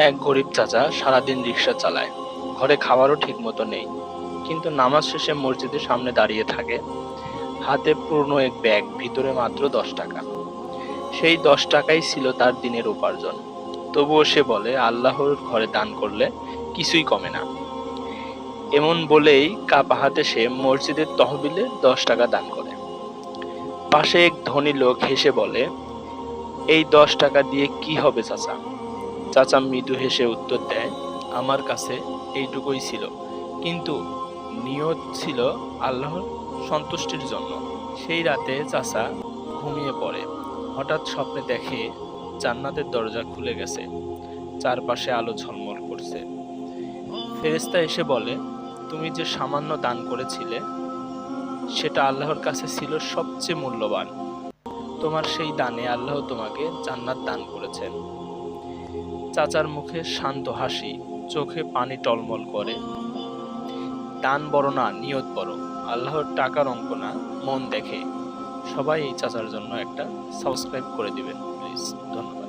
এক গরিব চাচা সারাদিন রিক্সা চালায়, ঘরে খাবারও ঠিক মতো নেই, কিন্তু নামাজ শেষে মসজিদের সামনে দাঁড়িয়ে থাকে। হাতে পুরনো এক ব্যাগ, ভিতরে মাত্র 10 টাকা। সেই 10 টাকাই ছিল তার দিনের উপার্জন। তবুও সে বলে, আল্লাহর ঘরে দান করলে কিছুই কমে না। এমন বলেই কাপা হাতে সে মসজিদের তহবিলে 10 টাকা দান করে। পাশে এক ধনী লোক হেসে বলে, এই 10 টাকা দিয়ে কি হবে চাচা? চাচা মৃদু হেসে উত্তর দেয়, আমার কাছে এইটুকুই ছিল, কিন্তু নিয়ত ছিল আল্লাহর সন্তুষ্টির জন্য। সেই রাতে চাচা ঘুমিয়ে পড়ে। হঠাৎ স্বপ্নে দেখে জান্নাতের দরজা খুলে গেছে, চারপাশে আলো ঝলমল করছে। ফেরেশতা এসে বলে, তুমি যে সামান্য দান করেছিলে সেটা আল্লাহর কাছে ছিল সবচেয়ে মূল্যবান। তোমার সেই দানে আল্লাহ তোমাকে জান্নাত দান করেছেন। চাচার মুখে শান্ত হাসি, চোখে পানি টলমল করে। দান বড় না, নিয়ত বড়। আল্লাহর টাকার অঙ্ক না, মন দেখে। সবাই এই চাচার জন্য একটা সাবস্ক্রাইব করে দিবেন প্লিজ। ধন্যবাদ।